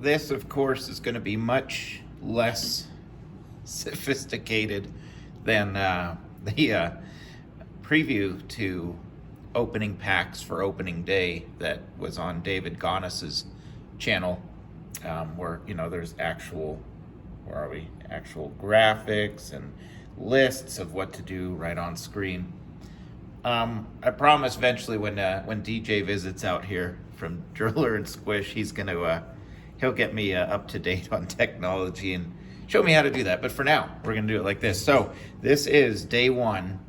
this, of course, is going to be much less sophisticated than the preview to opening packs for opening day that was on David Gonos's channel, where, you know, there's actual, where are we? Actual graphics and lists of what to do right on screen. I promise eventually when DJ visits out here from Driller and Squish, he'll get me up to date on technology and show me how to do that. But for now, we're gonna do it like this. So this is day one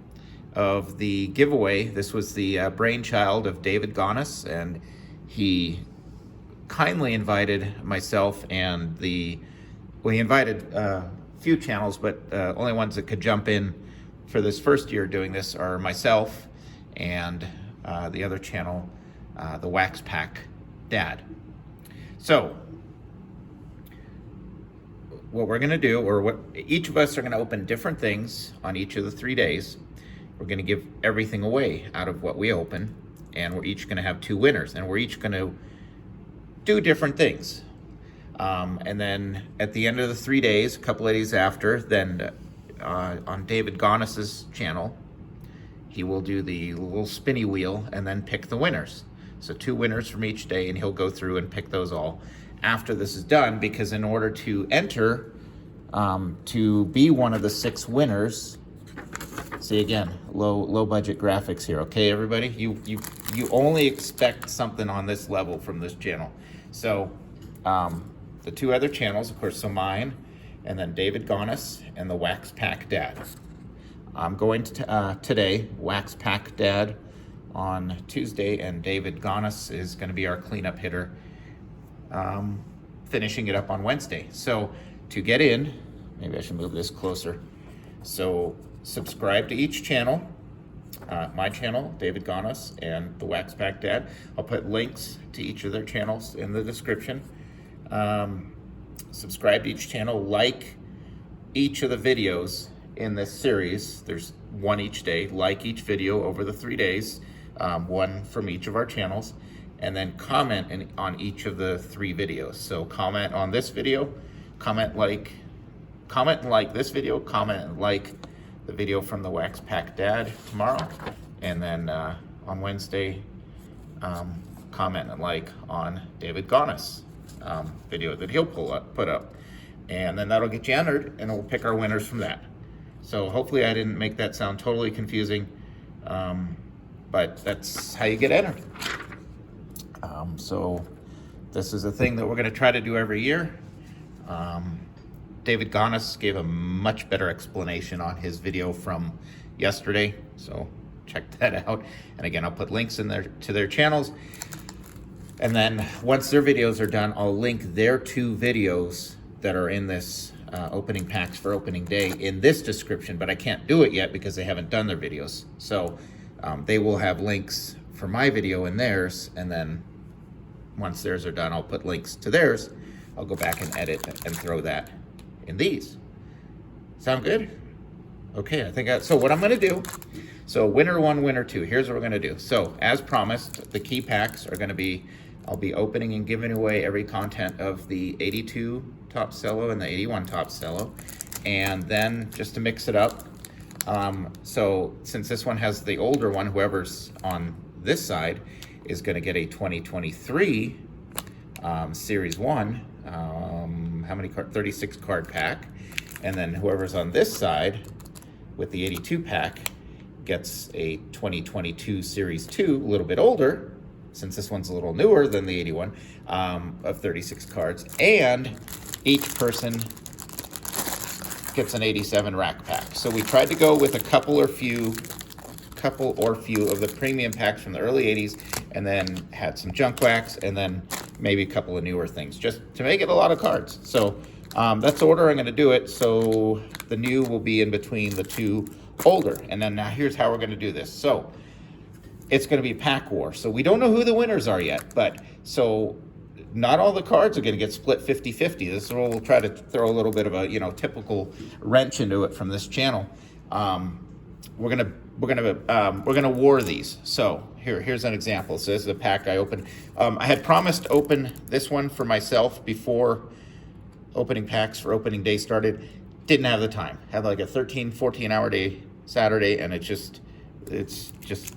of the giveaway. This was the brainchild of David Gonos, and he kindly invited myself and he invited a few channels, but only ones that could jump in for this first year doing this are myself and the other channel, the Wax Pack Dad. So what we're gonna do, or what each of us are gonna open different things on each of the 3 days. We're gonna give everything away out of what we open, and we're each gonna have 2 winners, and we're each gonna do different things. And then at the end of the 3 days, a couple of days after, then on David Gonos's channel, he will do the little spinny wheel and then pick the winners. So 2 winners from each day, and he'll go through and pick those all after this is done, because in order to enter to be one of the 6 winners, see again, low budget graphics here, okay, everybody? You only expect something on this level from this channel. So the 2 other channels, of course, so mine, and then David Gonos and the Wax Pack Dad. I'm going to today, Wax Pack Dad on Tuesday, and David Gonos is going to be our cleanup hitter, finishing it up on Wednesday. So to get in, maybe I should move this closer. So subscribe to each channel, my channel, David Gonos, and the Wax Pack Dad. I'll put links to each of their channels in the description. Subscribe to each channel, like each of the videos in this series. There's 1 each day. Like each video over the 3 days, 1 from each of our channels, and then comment on each of the 3 videos. So comment on this video, comment and like this video, comment and like the video from the Wax Pack Dad tomorrow, and then on Wednesday, comment and like on David Gonos video that he'll put up, and then that'll get you entered, and we'll pick our winners from that. So hopefully I didn't make that sound totally confusing, but that's how you get entered. So this is a thing that we're going to try to do every year. David Gonos gave a much better explanation on his video from yesterday, so check that out. And again, I'll put links in there to their channels. And then once their videos are done, I'll link their 2 videos that are in this opening packs for opening day in this description, but I can't do it yet because they haven't done their videos. So they will have links for my video and theirs, and then once theirs are done, I'll put links to theirs. I'll go back and edit and throw that in these. Sound good? Okay, I think so what I'm gonna do, so winner 1, winner 2, here's what we're gonna do. So as promised, the key packs are gonna be, I'll be opening and giving away every content of the 82 top cello and the 81 top cello. And then just to mix it up, so since this one has the older one, whoever's on this side is gonna get a 2023 Series 1, how many card? 36 card pack. And then whoever's on this side with the 82 pack gets a 2022 Series 2, a little bit older, since this one's a little newer than the 81, of 36 cards. And each person gets an 87 rack pack. So we tried to go with a couple or few of the premium packs from the early 80s, and then had some junk wax, and then maybe a couple of newer things, just to make it a lot of cards. So that's the order I'm gonna do it. So the new will be in between the 2 older. And then now here's how we're gonna do this. So it's gonna be pack war. So we don't know who the winners are yet, but so not all the cards are gonna get split 50-50. This is where we'll try to throw a little bit of a, typical wrench into it from this channel. We're gonna we're gonna war these. So here's an example. So this is a pack I opened. I had promised to open this one for myself before opening packs for opening day started. Didn't have the time. Had like a 13-14 hour day Saturday, and it's just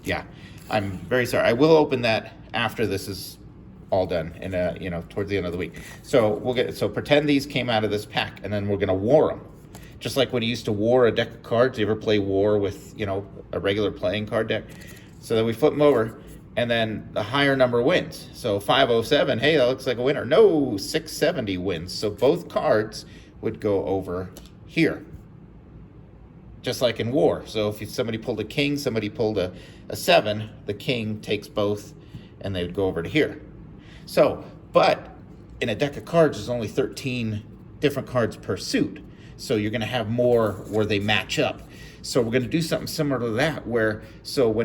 yeah. I'm very sorry. I will open that after this is all done, and towards the end of the week. So pretend these came out of this pack, and then we're gonna war them. Just like when you used to war a deck of cards. You ever play war with, a regular playing card deck? So then we flip them over, and then the higher number wins. So 507, hey, that looks like a winner. No, 670 wins. So both cards would go over here, just like in war. So if somebody pulled a king, somebody pulled a 7, the king takes both, and they would go over to here. So, but in a deck of cards, there's only 13 different cards per suit. So you're going to have more where they match up. So we're going to do something similar to that, when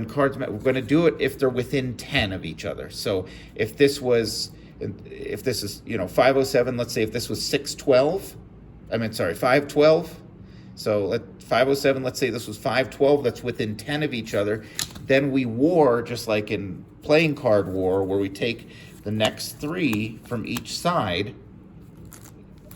cards we're going to do it if they're within 10 of each other. So if this is 507, let's say if this was 512. So 507, let's say this was 512, that's within 10 of each other. Then we war, just like in playing card war, where we take the next 3 from each side.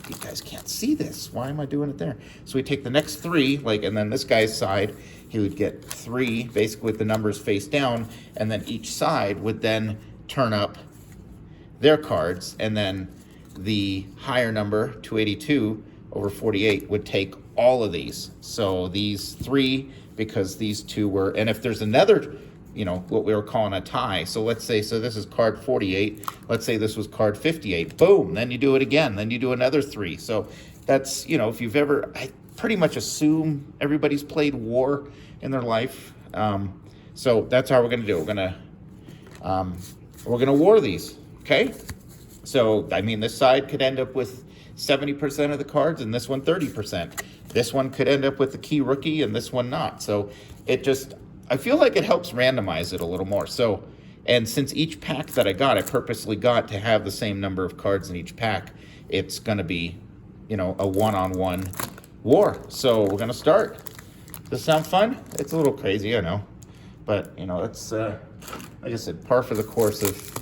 You guys can't see this. Why am I doing it there? So we take the next 3, and then this guy's side, he would get 3, basically with the numbers face down, and then each side would then turn up their cards, and then the higher number, 282 over 48, would take all of these. So these 3, because these 2 were, and if there's another, what we were calling a tie. So let's say, this is card 48. Let's say this was card 58. Boom. Then you do it again. Then you do another 3. So that's, if you've ever, I pretty much assume everybody's played war in their life. So that's how we're going to do it. We're going to war these. Okay. So, this side could end up with 70% of the cards, and this one 30%. This one could end up with the key rookie, and this one not. So I feel like it helps randomize it a little more. So, and since each pack that I purposely got to have the same number of cards in each pack, it's going to be, a one-on-one war. So we're going to start. Does this sound fun? It's a little crazy, I know. But, it's, like I said, par for the course of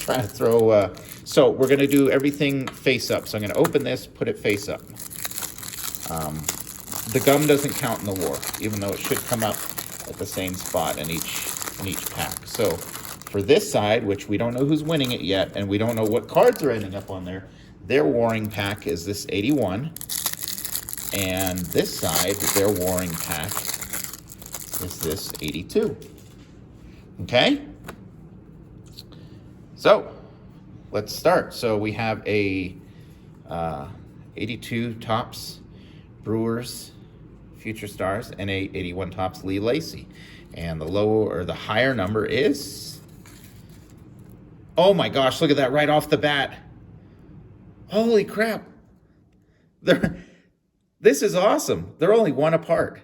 trying to throw. So we're going to do everything face up. So I'm going to open this, put it face up. The gum doesn't count in the war, even though it should come up at the same spot in each pack. So for this side, which we don't know who's winning it yet, and we don't know what cards are ending up on there, their warring pack is this 81. And this side, their warring pack is this 82. Okay? So let's start. So we have a 82 Topps Brewers Future Stars and a 81 Topps Lee Lacy. And the higher number is, oh my gosh, look at that right off the bat. Holy crap. This is awesome. They're only 1 apart.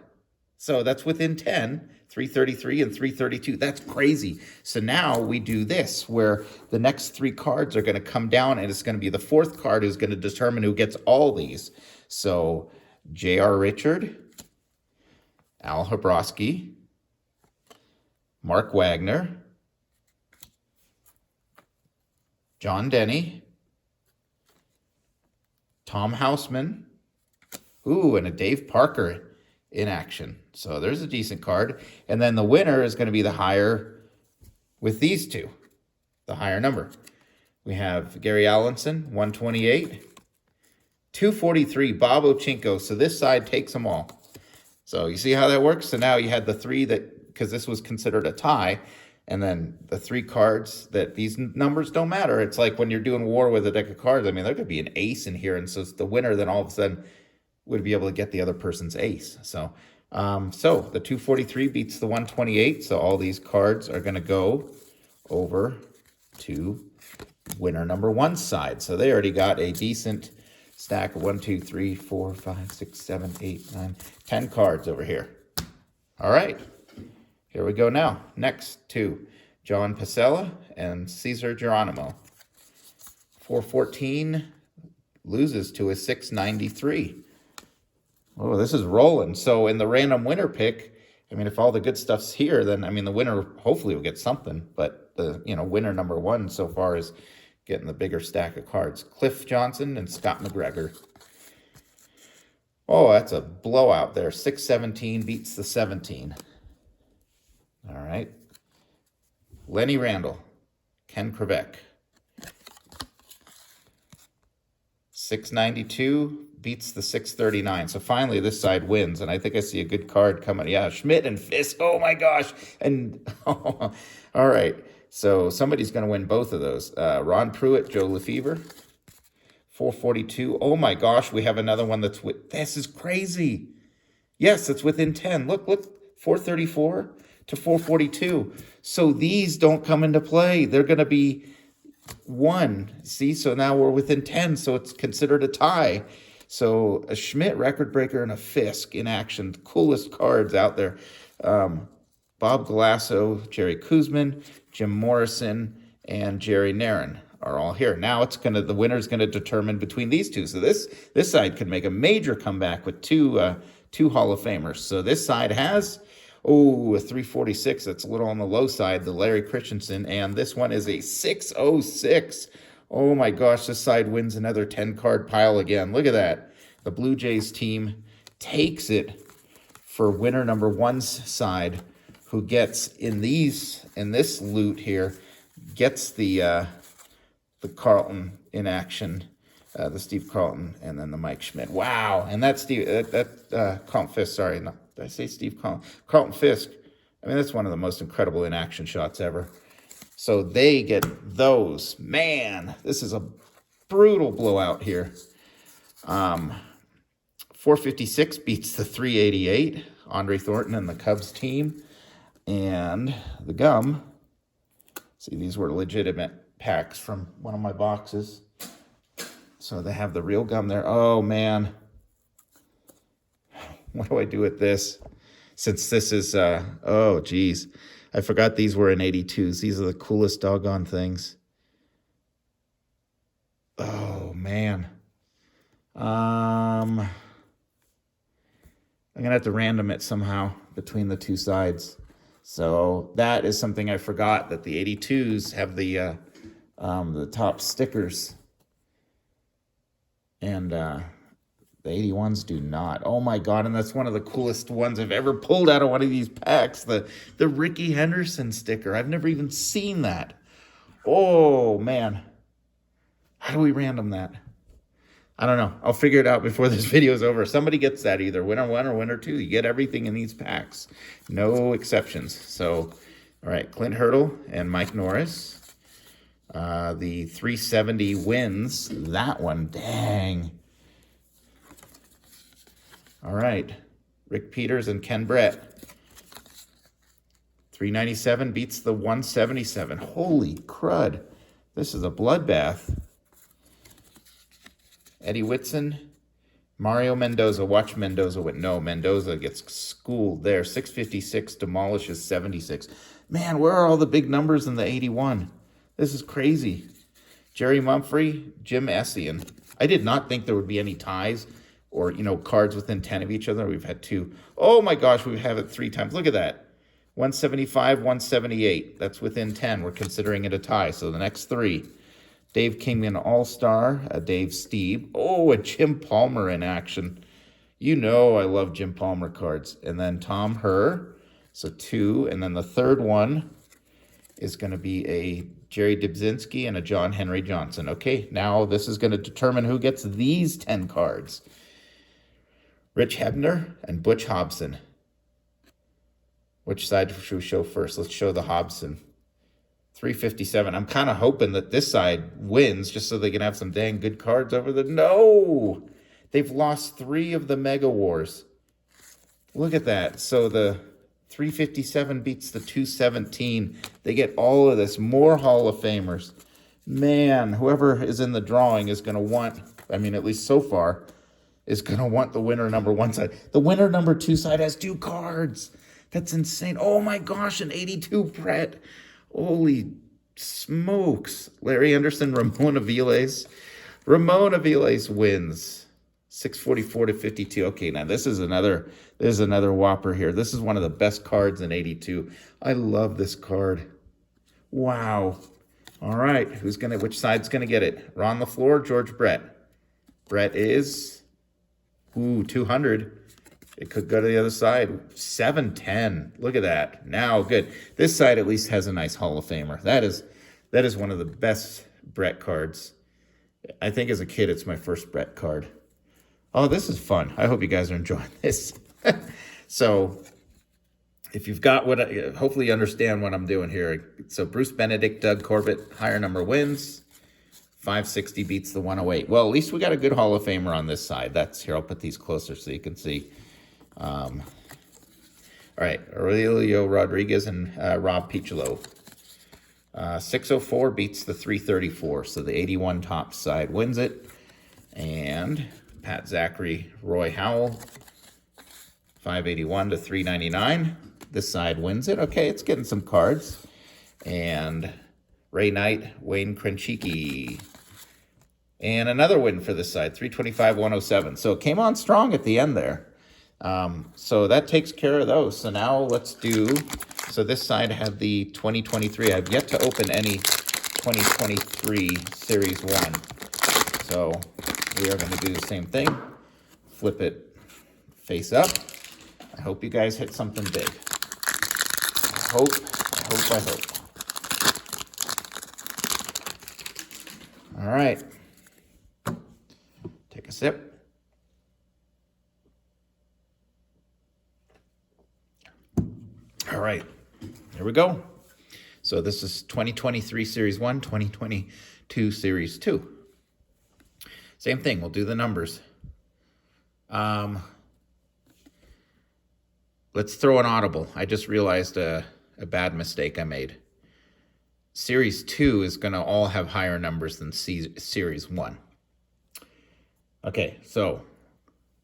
So that's within 10, 333 and 332. That's crazy. So now we do this, where the next 3 cards are going to come down, and it's going to be the 4th card who's going to determine who gets all these. So J.R. Richard, Al Hrabosky, Mark Wagner, John Denny, Tom Houseman, and a Dave Parker in action. So there's a decent card. And then the winner is going to be the higher with these 2, the higher number. We have Gary Allenson, 128, 243, Bob Ochinko. So this side takes them all. So you see how that works? So now you had the 3 because this was considered a tie, and then the 3 cards that these numbers don't matter. It's like when you're doing war with a deck of cards. There could be an ace in here, and so the winner then all of a sudden would be able to get the other person's ace. So, the 243 beats the 128. So all these cards are going to go over to winner number 1's side. So they already got a decent stack of 1, 2, 3, 4, 5, 6, 7, 8, 9, 10 cards over here. All right, here we go now. Next to John Pasella and Cesar Geronimo. 414 loses to a 693. Oh, this is rolling. So in the random winner pick, I mean, if all the good stuff's here, then, I mean, the winner hopefully will get something. But the, winner number one so far is getting the bigger stack of cards. Cliff Johnson and Scott McGregor. Oh, that's a blowout there. 617 beats the 17. All right. Lenny Randall, Ken Krivek. 692 beats the 639. So finally this side wins, and I think I see a good card coming. Yeah, Schmidt and Fisk. Oh my gosh. And all right. So somebody's going to win both of those. Ron Pruitt, Joe Lefevre. 442. Oh my gosh, we have another one that's this is crazy. Yes, it's within 10. Look, 434 to 442. So these don't come into play. They're going to be 1. See, so now we're within 10, so it's considered a tie. So a Schmidt record breaker and a Fisk in action. The coolest cards out there. Bob Galasso, Jerry Kuzman, Jim Morrison, and Jerry Narin are all here. Now it's the winner's gonna determine between these two. So this side could make a major comeback with two Hall of Famers. So this side has a 346. That's a little on the low side, the Larry Christensen, and this one is a 606. Oh my gosh, this side wins another 10-card pile again. Look at that. The Blue Jays team takes it for winner number one's side, who gets in this loot here, gets the Carlton in action, the Steve Carlton, and then the Mike Schmidt. Wow, and that's Carlton Fisk. Sorry, no, did I say Steve Carlton? Carlton Fisk. I mean, that's one of the most incredible in action shots ever. So they get those. Man, this is a brutal blowout here. 456 beats the 388. Andre Thornton and the Cubs team. And the gum. See, these were legitimate packs from one of my boxes. So they have the real gum there. Oh, man. What do I do with this? Since this is, oh, geez. I forgot these were in 82s. These are the coolest doggone things. Oh, man. I'm going to have to random it somehow between the two sides. So that is something I forgot, that the 82s have the top stickers. And the 81s do not. Oh my God, and that's one of the coolest ones I've ever pulled out of one of these packs. The Ricky Henderson sticker. I've never even seen that. Oh, man. How do we random that? I don't know. I'll figure it out before this video is over. Somebody gets that, either winner 1 or winner 2. You get everything in these packs. No exceptions. So, all right, Clint Hurdle and Mike Norris. The 370 wins that one. Dang. All right, Rick Peters and Ken Brett. 397 beats the 177. Holy crud. This is a bloodbath. Eddie Whitson, Mario Mendoza. Watch Mendoza win. No, Mendoza gets schooled there. 656 demolishes 76. Man, where are all the big numbers in the 81? This is crazy. Jerry Mumphrey, Jim Essien. I did not think there would be any ties or, cards within 10 of each other. We've had 2. Oh my gosh, we have it 3 times. Look at that. 175, 178. That's within 10. We're considering it a tie. So the next 3. Dave Kingman All-Star, Dave Steve. Oh, a Jim Palmer in action. I love Jim Palmer cards. And then Tom Herr, so 2. And then the third one is going to be a Jerry Dubzinski and a John Henry Johnson. Okay, now this is going to determine who gets these 10 cards. Rich Hebner and Butch Hobson. Which side should we show first? Let's show the Hobson. 357. I'm kind of hoping that this side wins just so they can have some dang good cards over there. No! They've lost 3 of the Mega Wars. Look at that. So the 357 beats the 217. They get all of this. More Hall of Famers. Man, whoever is in the drawing is going to want, at least so far, is going to want the winner number 1 side. The winner number 2 side has 2 cards. That's insane. Oh my gosh, an 82 Brett. Holy smokes. Larry Anderson, Ramon Aviles. Ramon Aviles wins. 644 to 52. Okay, now this is another whopper here. This is one of the best cards in 82. I love this card. Wow. All right, which side's gonna get it? Ron LaFleur, George Brett. Brett is 200. It could go to the other side. 710. Look at that. Now, good. This side at least has a nice Hall of Famer. That is one of the best Brett cards. I think as a kid, it's my first Brett card. Oh, this is fun. I hope you guys are enjoying this. So, if you've got hopefully you understand what I'm doing here. So, Bruce Benedict, Doug Corbett, higher number wins. 560 beats the 108. Well, at least we got a good Hall of Famer on this side. Here, I'll put these closer so you can see. All right, Aurelio Rodriguez and Rob Piccolo. 604 beats the 334, so the 81 top side wins it. And Pat Zachary, Roy Howell, 581 to 399. This side wins it. Okay, it's getting some cards. And Ray Knight, Wayne Krenchicki. And another win for this side, 325-107. So it came on strong at the end there. So that takes care of those. So now let's do, so this side had the 2023. I've yet to open any 2023 Series 1. So we are going to do the same thing. Flip it face up. I hope you guys hit something big. I hope. All right. Take a sip. All right, here we go. So this is 2023 Series 1, 2022 Series 2. Same thing, we'll do the numbers. Let's throw an audible. I just realized a bad mistake I made. Series 2 is going to all have higher numbers than Series 1. Okay, so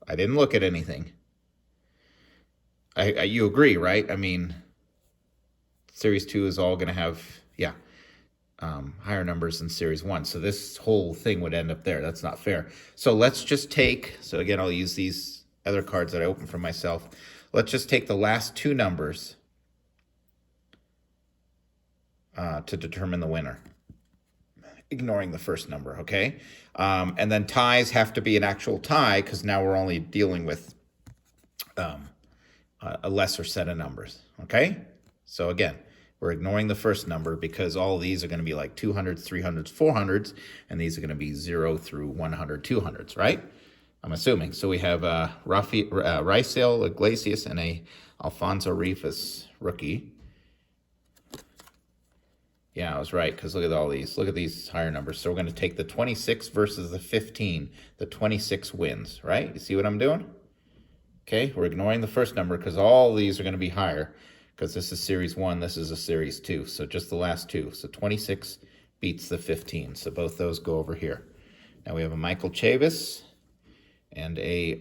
I didn't look at anything. You agree, right? I mean, Series 2 is all going to have, higher numbers than Series 1. So this whole thing would end up there. That's not fair. So let's just take, so again, I'll use these other cards that I opened for myself. Let's just take the last two numbers to determine the winner, ignoring the first number, okay? And then ties have to be an actual tie because now we're only dealing with a lesser set of numbers, okay? So again, we're ignoring the first number because all of these are going to be like 200s, 300s, 400s, and these are going to be 0 through 100, 200s, right? I'm assuming. So we have Raisel Iglesias and a Alfonso Rivas rookie. Yeah, I was right, because look at all these. Look at these higher numbers. So we're going to take the 26 versus the 15. The 26 wins, right? You see what I'm doing? Okay, we're ignoring the first number because all these are going to be higher because this is Series 1, this is a Series 2. So just the last two. So 26 beats the 15. So both those go over here. Now we have a Michael Chavis and a,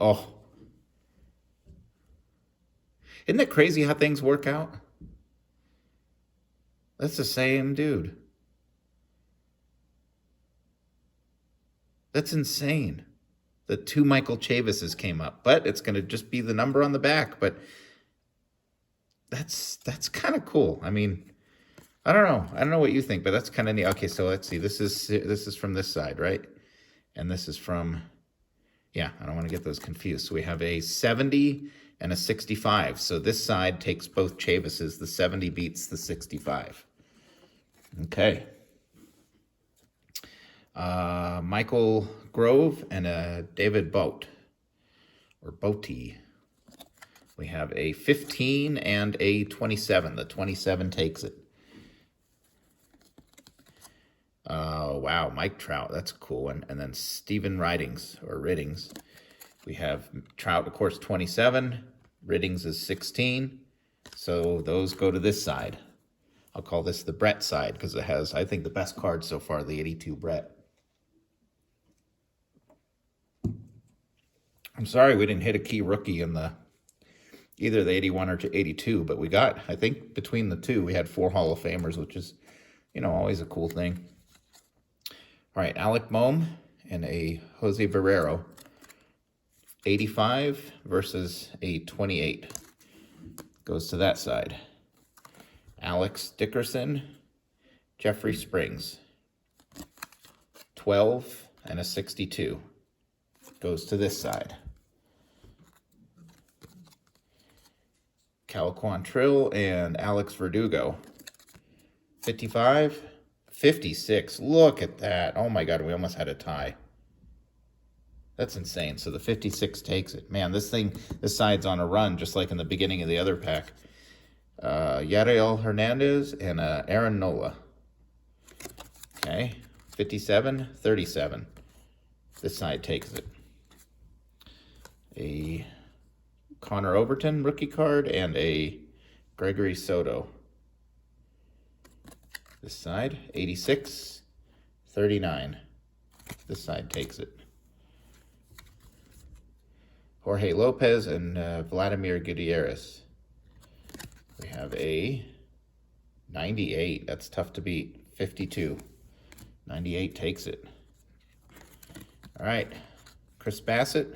isn't it crazy how things work out? That's the same dude. That's insane. The two Michael Chavises came up, but it's going to just be the number on the back. But that's kind of cool. I mean, I don't know what you think, but that's kind of neat. Okay, so let's see. This is from this side, right? And this is from, I don't want to get those confused. So we have a 70 and a 65. So this side takes both Chavises. The 70 beats the 65. Okay. Michael Grove and David Boat, or Boaty. We have a 15 and a 27. The 27 takes it. Wow, Mike Trout, that's a cool one. And then Steven Riddings. We have Trout, of course, 27. Riddings is 16. So those go to this side. I'll call this the Brett side because it has, I think, the best card so far, the 82 Brett. I'm sorry we didn't hit a key rookie in either the 81 or 82, but we got, I think, between the two, we had 4 Hall of Famers, which is, always a cool thing. All right, Alec Boehm and a Jose Barrero. 85 versus a 28. Goes to that side. Alex Dickerson, Jeffrey Springs. 12 and a 62. Goes to this side. Cal Quantrill and Alex Verdugo. 55, 56. Look at that. Oh my God, we almost had a tie. That's insane. So the 56 takes it. Man, this side's on a run, just like in the beginning of the other pack. Yariel Hernandez and Aaron Nola. Okay, 57, 37. This side takes it. A Connor Overton rookie card and a Gregory Soto. This side, 86, 39. This side takes it. Jorge Lopez and Vladimir Gutierrez. We have a 98. That's tough to beat. 52. 98 takes it. All right. Chris Bassett,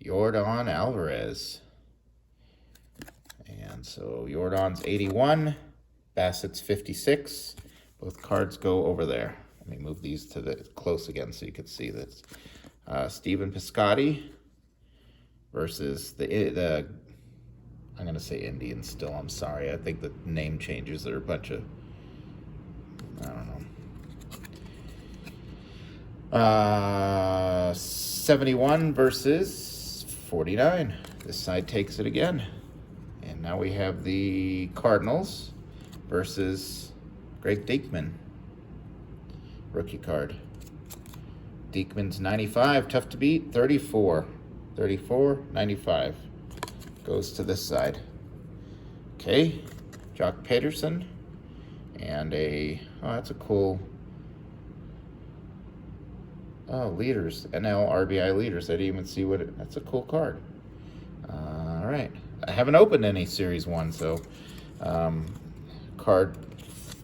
Yordan Alvarez. And so Yordan's 81, Bassett's 56. Both cards go over there. Let me move these to the close again so you can see this. Stephen Piscotty versus the I'm going to say Indians still. I'm sorry. I think the name changes are a bunch of, I don't know. 71 versus 49. This side takes it again. And now we have the Cardinals versus Greg Diekman. Rookie card. Diekman's 95, tough to beat. 34. 34, 95. Goes to this side. Okay. Jock Peterson. And oh, that's a cool. Oh, leaders. NL RBI leaders. I didn't even see that's a cool card. All right. I haven't opened any Series 1, so card,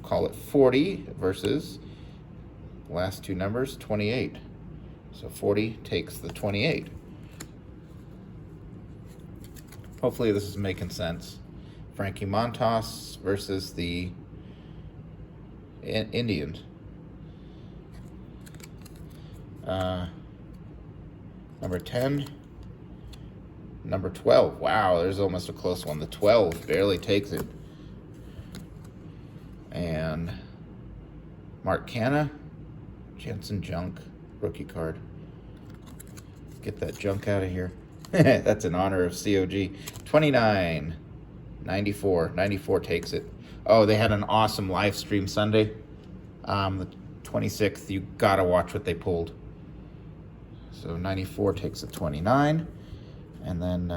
call it 40 versus last two numbers, 28. So 40 takes the 28. Hopefully this is making sense. Frankie Montas versus the Indians. Number 10. Number 12. Wow, there's almost a close one. The 12 barely takes it. And Mark Canha, Jensen Junk, rookie card. Get that junk out of here. That's in honor of COG. 29, 94. 94 takes it. Oh, they had an awesome live stream Sunday. The 26th, you gotta watch what they pulled. So 94 takes it 29. And then,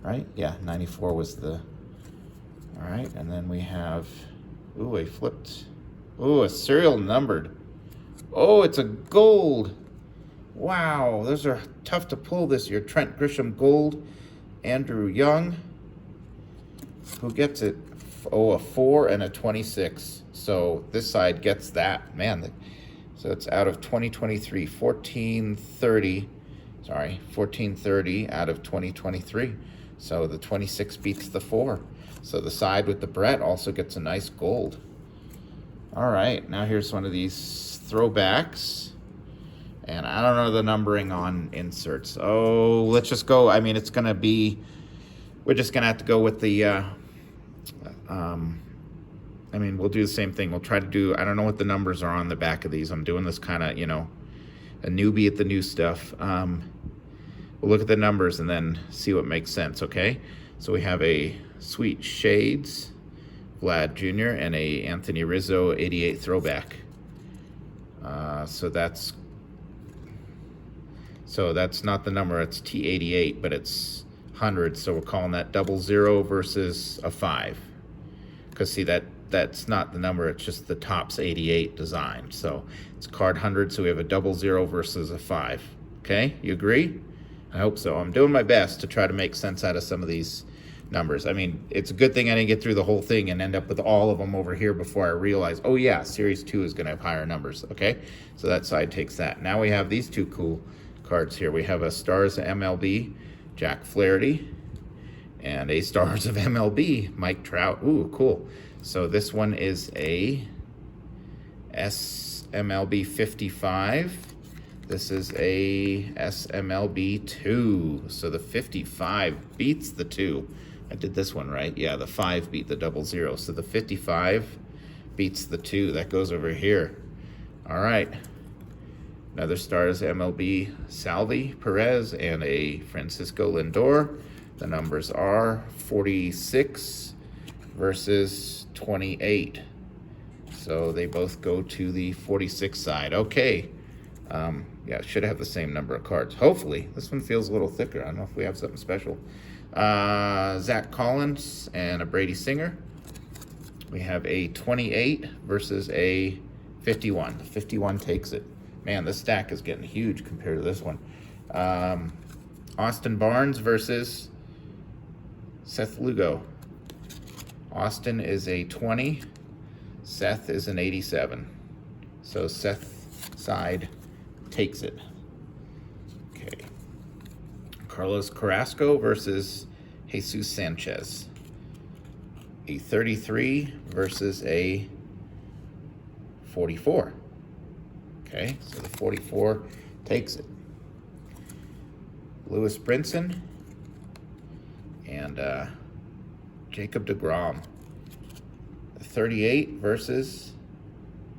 right? Yeah, 94 was the, all right. And then we have, ooh, a flipped, ooh, a serial numbered. Oh, it's a gold. Wow, those are tough to pull this year. Trent Grisham gold, Andrew Young, who gets it? Oh, a 4 and a 26. So this side gets that. Man, so it's out of 2023, 1430. Sorry, 1430 out of 2023. So the 26 beats the 4. So the side with the Brett also gets a nice gold. All right, now here's one of these throwbacks. And I don't know the numbering on inserts. Oh, let's just go. I mean, it's going to be, we're just going to have to go with the, I mean, we'll do the same thing. We'll try to do, I don't know what the numbers are on the back of these. I'm doing this kind of, a newbie at the new stuff. We'll look at the numbers and then see what makes sense, okay? So we have a Sweet Shades, Vlad Jr., and a Anthony Rizzo 88 throwback. So that's not the number, it's T88, but it's 100, so we're calling that 00 versus a 5. Because see, that's not the number, it's just the top's 88 design. So it's card 100, so we have a 00 versus a 5. Okay, you agree? I hope so. I'm doing my best to try to make sense out of some of these numbers. I mean, it's a good thing I didn't get through the whole thing and end up with all of them over here before I realize, oh yeah, Series 2 is going to have higher numbers, okay? So that side takes that. Now we have these two cool cards here. We have a Stars of MLB, Jack Flaherty, and a Stars of MLB, Mike Trout. Ooh, cool. So this one is a SMLB 55. This is a SMLB 2. So the 55 beats the 2. I did this one right. Yeah, the 5 beat the 00. So the 55 beats the 2. That goes over here. All right. Another Stars MLB, Salvi Perez, and a Francisco Lindor. The numbers are 46 versus 28. So they both go to the 46 side. Okay. Yeah, it should have the same number of cards. Hopefully. This one feels a little thicker. I don't know if we have something special. Zach Collins and a Brady Singer. We have a 28 versus a 51. 51 takes it. Man, this stack is getting huge compared to this one. Austin Barnes versus Seth Lugo. Austin is a 20. Seth is an 87. So Seth side takes it. Okay. Carlos Carrasco versus Jesus Sanchez. A 33 versus a 44. Okay, so the 44 takes it. Lewis Brinson and Jacob deGrom. A 38 versus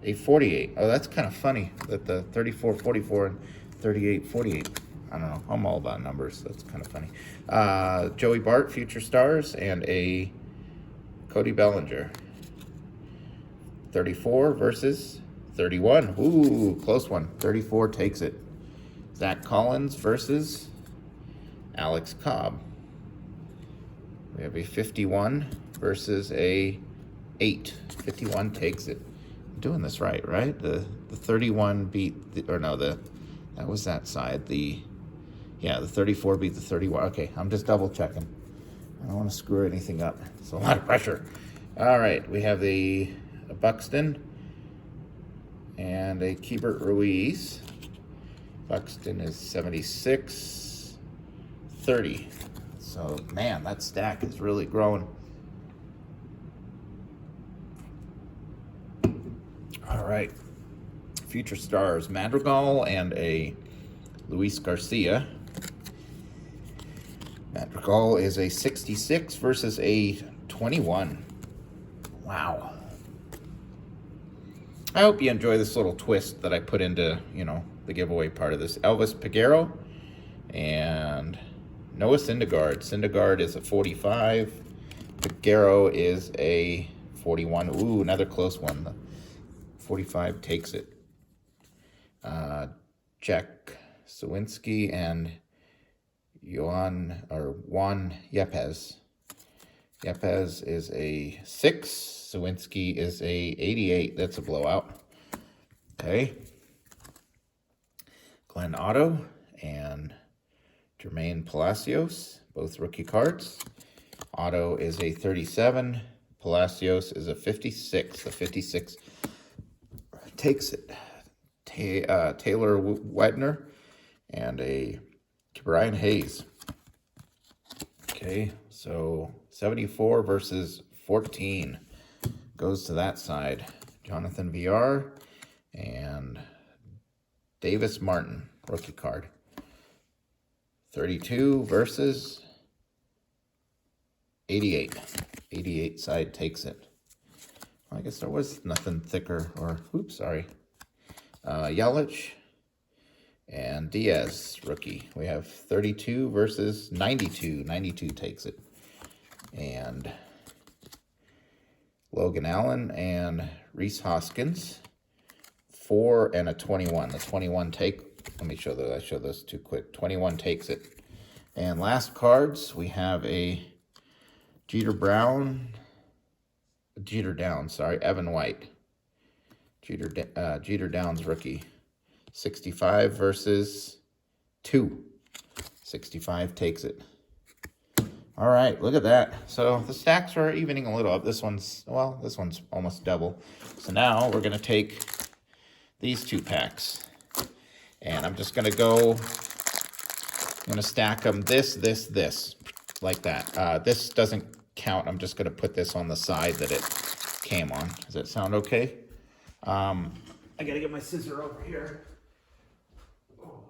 a 48. Oh, that's kind of funny that the 34, 44, and 38, 48. I don't know. I'm all about numbers. That's kind of funny. Joey Bart, Future Stars, and a Cody Bellinger. 34 versus 31. Ooh, close one. 34 takes it. Zach Collins versus Alex Cobb. We have a 51 versus a 8. 51 takes it. I'm doing this right? The 31 beat the, or no, that was that side. The 34 beat the 31. Okay, I'm just double checking. I don't want to screw anything up. It's a lot of pressure. All right, we have a Buxton and a Keibert Ruiz. Buxton is 76, 30. So, man, that stack is really growing. All right. Future Stars, Madrigal and a Luis Garcia. Madrigal is a 66 versus a 21. Wow. I hope you enjoy this little twist that I put into, the giveaway part of this. Elvis Peguero and Noah Syndergaard. Syndergaard is a 45. Peguero is a 41. Ooh, another close one. The 45 takes it. Jack Sawinski and Juan Yepez. Yepez is a 6. Sawinski is a 88. That's a blowout. Okay. Glenn Otto and Jermaine Palacios, both rookie cards. Otto is a 37. Palacios is a 56. The 56 takes it. Taylor Widener and a Brian Hayes. Okay, so 74 versus 14 goes to that side. Jonathan VR and Davis Martin, rookie card. 32 versus 88. 88 side takes it. Well, I guess there was nothing thicker, or, oops, sorry. Yelich and Diaz, rookie. We have 32 versus 92. 92 takes it. And Logan Allen and Reese Hoskins. 4 and a 21. The 21 take. Let me show those. I show those too quick. 21 takes it. And last cards, we have a Jeter Downs, Evan White. Jeter Downs rookie. 65 versus 2. 65 takes it. All right, look at that. So the stacks are evening a little up. This one's almost double. So now we're going to take these 2 packs. And I'm just going to go going to stack them this, like that. This doesn't count. I'm just going to put this on the side that it came on. Does that sound okay? I got to get my scissor over here. Oh,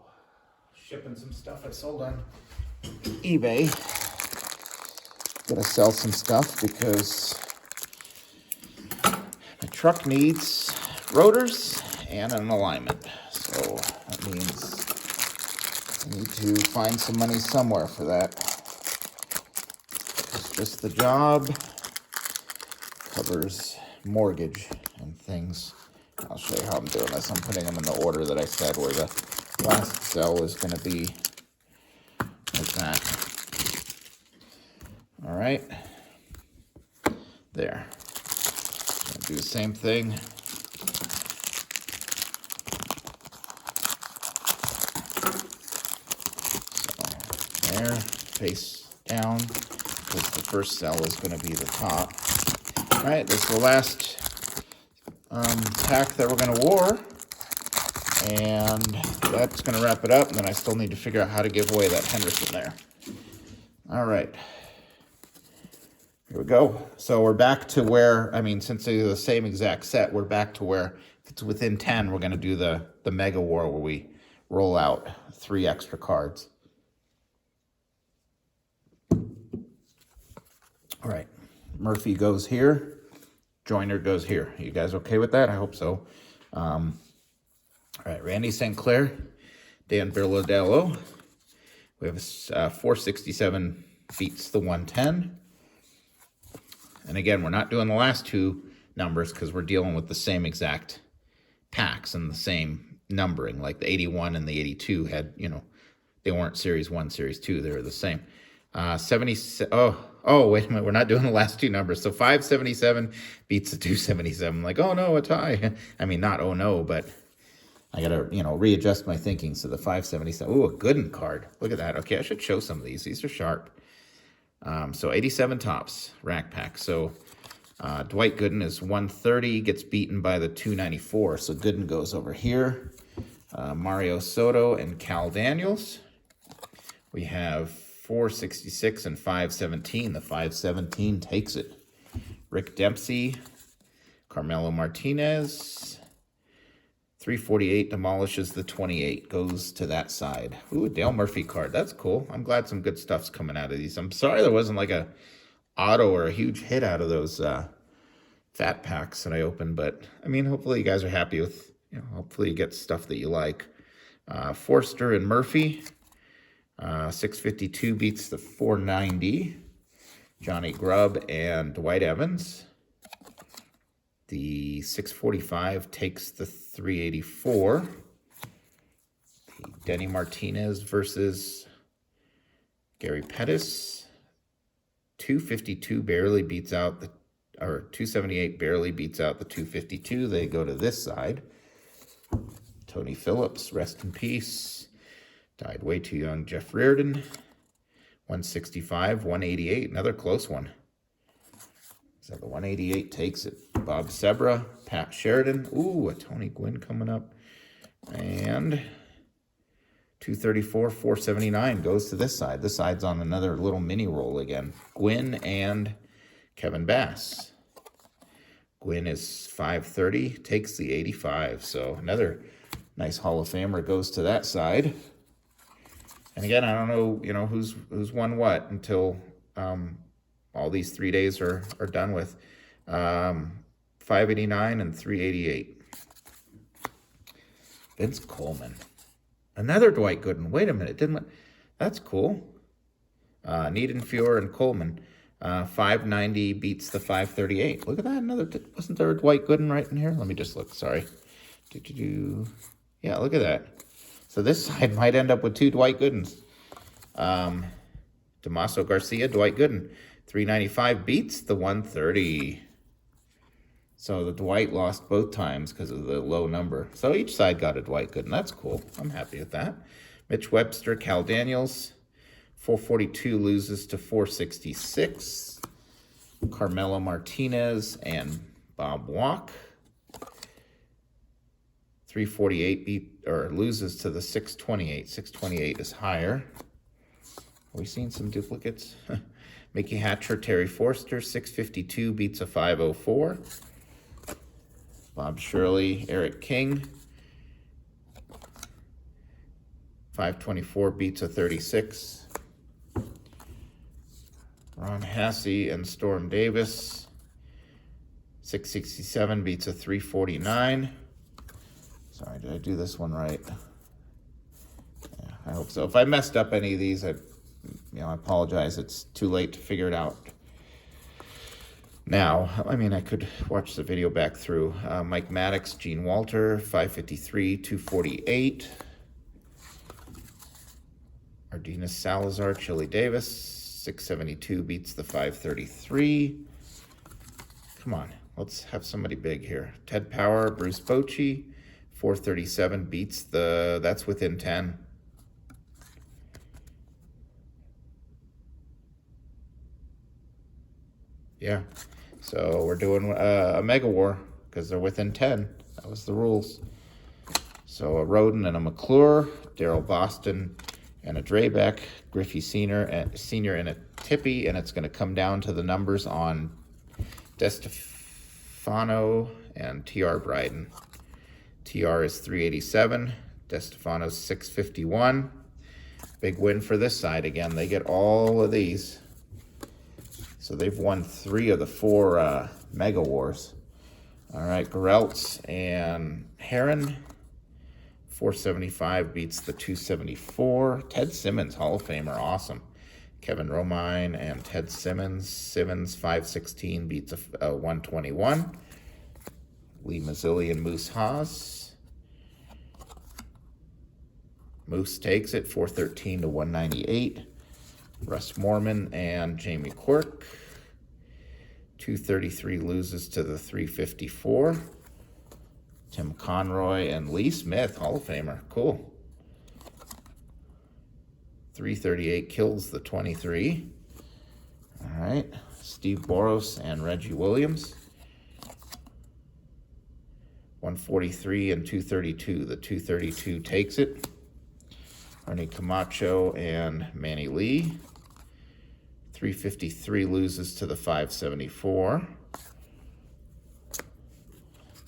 shipping some stuff I sold on eBay. Gonna sell some stuff because my truck needs rotors and an alignment. So that means I need to find some money somewhere for that. It's just the job covers mortgage and things. I'll show you how I'm doing this. I'm putting them in the order that I said, where the last cell is going to be like that. All right, there. Do the same thing. So there, face down, because the first cell is going to be the top. All right, this is the last pack that we're going to war, and that's going to wrap it up. And then I still need to figure out how to give away that Henderson there. All right. Here we go. So we're back to where, since they're the same exact set, we're back to where if it's within 10, we're going to do the Mega War where we roll out 3 extra cards. All right. Murphy goes here. Joyner goes here. You guys okay with that? I hope so. All right. Randy St. Clair, Dan Berlodello. We have 467 beats the 110. And again, we're not doing the last 2 numbers because we're dealing with the same exact packs and the same numbering. Like the 81 and the 82 had, they weren't Series 1, Series 2. They were the same. 70. Oh, wait a minute. We're not doing the last 2 numbers. So 577 beats the 277. I'm like, oh no, a tie. Not oh no, but I got to, readjust my thinking. So the 577. Ooh, a Gooden card. Look at that. Okay, I should show some of these. These are sharp. So 87 tops, rack pack. So Dwight Gooden is 130, gets beaten by the 294. So Gooden goes over here. Mario Soto and Cal Daniels. We have 466 and 517. The 517 takes it. Rick Dempsey, Carmelo Martinez. 348 demolishes the 28, goes to that side. Ooh, Dale Murphy card. That's cool. I'm glad some good stuff's coming out of these. I'm sorry there wasn't like a auto or a huge hit out of those fat packs that I opened, but hopefully you guys are happy with, hopefully you get stuff that you like. Forster and Murphy. 652 beats the 490. Johnny Grubb and Dwight Evans. The 645 takes the 384. The Denny Martinez versus Gary Pettis. 252 barely beats out the, or 278 barely beats out the 252. They go to this side. Tony Phillips, rest in peace. Died way too young. Jeff Reardon. 165, 188, another close one. So the 188 takes it. Bob Sebra, Pat Sheridan. Ooh, a Tony Gwynn coming up. And 234, 479 goes to this side. This side's on another little mini roll again. Gwynn and Kevin Bass. Gwynn is 530, takes the 85. So another nice Hall of Famer goes to that side. And again, I don't know, who's won what until all these 3 days are done with. 589 and 388. Vince Coleman. Another Dwight Gooden. Wait a minute. That's cool. Niedenfuhr and Coleman. 590 beats the 538. Look at that. Wasn't there a Dwight Gooden right in here? Let me just look. Sorry. Yeah, look at that. So this side might end up with 2 Dwight Goodens. Damaso Garcia, Dwight Gooden. 395 beats the 130. So the Dwight lost both times because of the low number. So each side got a Dwight Gooden. That's cool. I'm happy with that. Mitch Webster, Cal Daniels. 442 loses to 466. Carmelo Martinez and Bob Walk. 348 loses to the 628. 628 is higher. we seen some duplicates? Mickey Hatcher, Terry Forster, 652 beats a 504. Bob Shirley, Eric King, 524 beats a 36. Ron Hassey and Storm Davis, 667 beats a 349. Sorry, did I do this one right? Yeah, I hope so. If I messed up any of these, I apologize. It's too late to figure it out now. I mean, I could watch the video back through. Mike Maddox, Gene Walter, 553, 248. Ardenas Salazar, Chili Davis, 672 beats the 533. Come on, let's have somebody big here. Ted Power, Bruce Bochy, 437 beats that's within 10. Yeah, so we're doing a Mega War because they're within 10. That was the rules. So a Roden and a McClure, Daryl Boston and a Drebeck, Griffey Senior and a Tippy, and it's going to come down to the numbers on DeStefano and TR Bryden. TR is 387, DeStefano's 651. Big win for this side again. They get all of these. So they've won 3 of the 4 Mega Wars. All right, Gereltz and Heron. 475 beats the 274. Ted Simmons, Hall of Famer, awesome. Kevin Romine and Ted Simmons. Simmons, 516 beats a 121. Lee Mazzilli and Moose Haas. Moose takes it, 413 to 198. Russ Morman and Jamie Quirk. 233 loses to the 354. Tim Conroy and Lee Smith, Hall of Famer. Cool. 338 kills the 23. All right. Steve Boros and Reggie Williams. 143 and 232. The 232 takes it. Ernie Camacho and Manny Lee. 353 loses to the 574.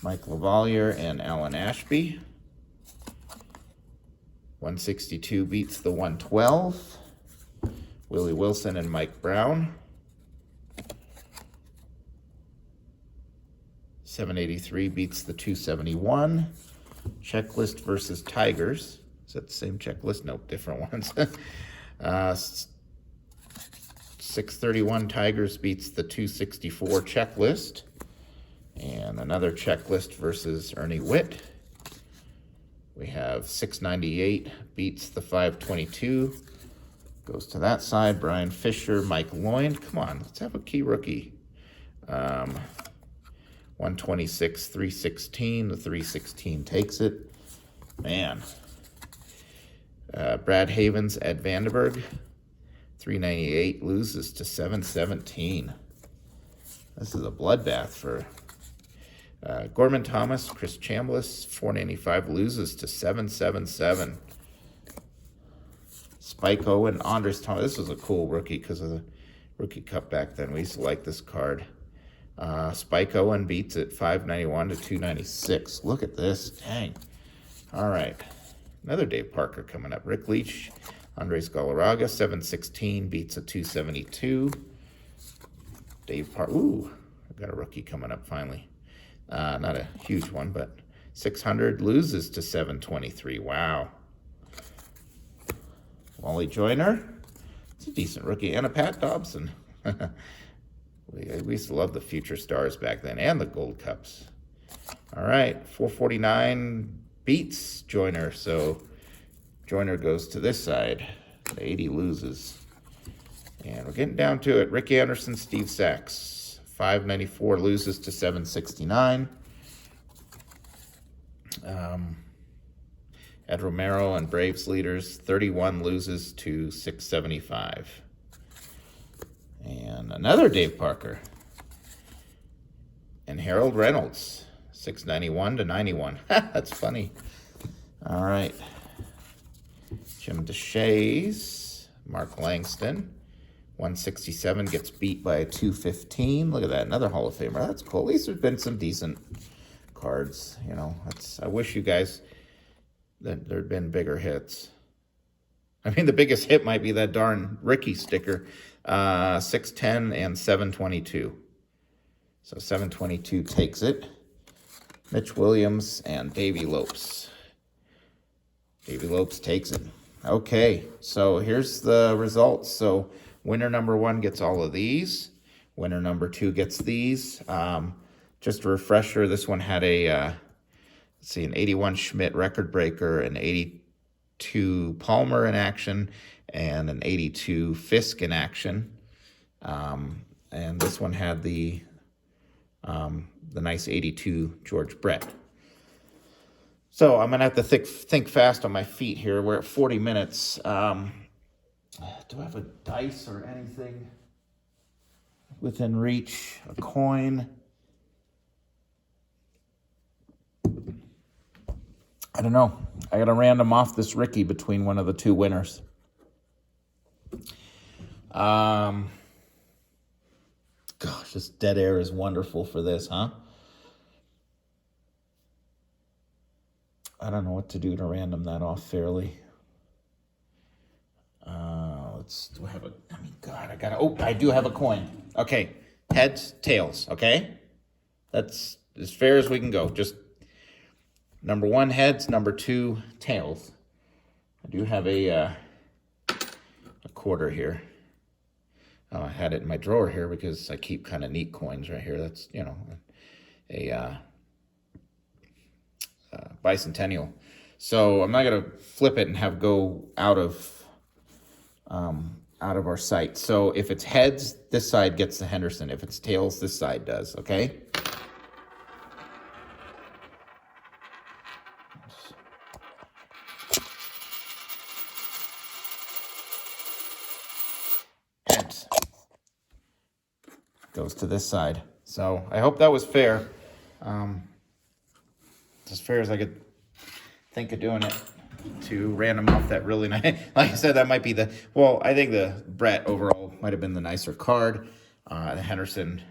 Mike LaValliere and Alan Ashby. 162 beats the 112. Willie Wilson and Mike Brown. 783 beats the 271. Checklist versus Tigers. Is that the same checklist? Nope, different ones. 631 Tigers beats the 264 checklist. And another checklist versus Ernie Witt. We have 698 beats the 522. Goes to that side. Brian Fisher, Mike Lloyd. Come on, let's have a key rookie. 126, 316. The 316 takes it. Man. Brad Havens, Ed Vandenberg. 398 loses to 717. This is a bloodbath for Gorman Thomas, Chris Chambliss, 495 loses to 777. Spike Owen, Andres Thomas. This was a cool rookie because of the Rookie Cup back then. We used to like this card. Spike Owen beats it 591 to 296. Look at this. Dang. All right. Another Dave Parker coming up. Rick Leach, Andres Galarraga, 716 beats a 272. Dave Parker. Ooh, I've got a rookie coming up finally. Not a huge one, but 600 loses to 723. Wow. Wally Joyner. It's a decent rookie. And a Pat Dobson. We used to love the future stars back then and the Gold Cups. All right. 449 beats Joyner. So Joyner goes to this side. The 80 loses. And we're getting down to it. Rick Anderson, Steve Sachs. 594 loses to 769. Ed Romero and Braves leaders, 31 loses to 675. And another Dave Parker. And Harold Reynolds, 691 to 91. That's funny. All right. Jim DeShays, Mark Langston. 167 gets beat by a 215. Look at that, another Hall of Famer. That's cool. At least there's been some decent cards. You know, I wish you guys that there'd been bigger hits. I mean, the biggest hit might be that darn Ricky sticker. 610 and 722. So 722 takes it. Mitch Williams and Davey Lopes. Davey Lopes takes it. Okay, so here's the results. So winner number 1 gets all of these. Winner number 2 gets these. Just a refresher, this one had a, let's see, an 81 Schmidt record breaker, an 82 Palmer in action, and an 82 Fisk in action. And this one had the nice 82 George Brett. So I'm gonna have to think fast on my feet here. We're at 40 minutes. Do I have a dice or anything within reach? A coin? I don't know. I gotta random off this Ricky between one of the 2 winners. Gosh, this dead air is wonderful for this, huh? I don't know what to do to random that off fairly. Do I have I mean, God, I do have a coin. Okay, heads, tails, okay? That's as fair as we can go. Just number 1, heads, number 2, tails. I do have a quarter here. Oh, I had it in my drawer here because I keep kind of neat coins right here. That's, you know, a bicentennial. So I'm not going to flip it and have go out of our sight. So if it's heads, this side gets the Henderson. If it's tails, this side does, okay? Heads goes to this side. So I hope that was fair. As fair as I could think of doing it, to random off that really nice. Like I said, that might be I think the Brett overall might have been the nicer card. The Henderson,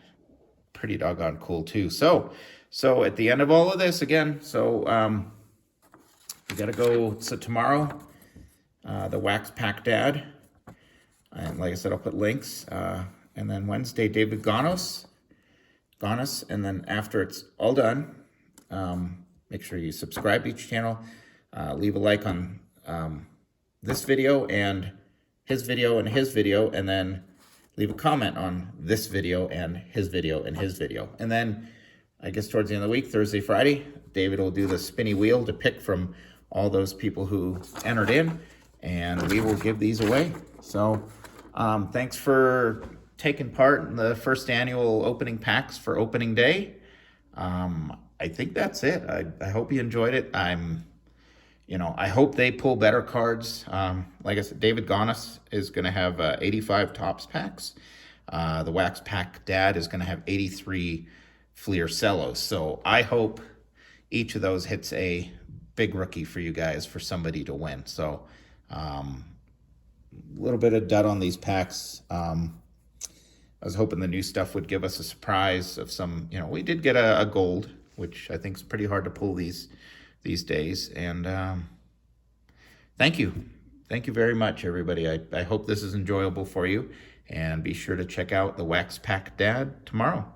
pretty doggone cool too. So at the end of all of this, again, we got to go. So tomorrow, the Wax Pack Dad. And like I said, I'll put links. And then Wednesday, David Gonos. And then after it's all done, make sure you subscribe to each channel. Leave a like on this video and his video and his video, and then leave a comment on this video and his video and his video. And then I guess towards the end of the week, Thursday, Friday, David will do the spinny wheel to pick from all those people who entered in, and we will give these away. So thanks for taking part in the first annual opening packs for opening day. I think that's it. I hope you enjoyed it. I hope they pull better cards. Like I said, David Gonos is going to have 85 Topps packs. The Wax Pack Dad is going to have 83 Fleer Cellos. So I hope each of those hits a big rookie for you guys, for somebody to win. So a little bit of dud on these packs. I was hoping the new stuff would give us a surprise of some, we did get a gold, which I think is pretty hard to pull these days. And thank you very much, everybody. I hope this is enjoyable for you, and be sure to check out the Wax Pack Dad tomorrow.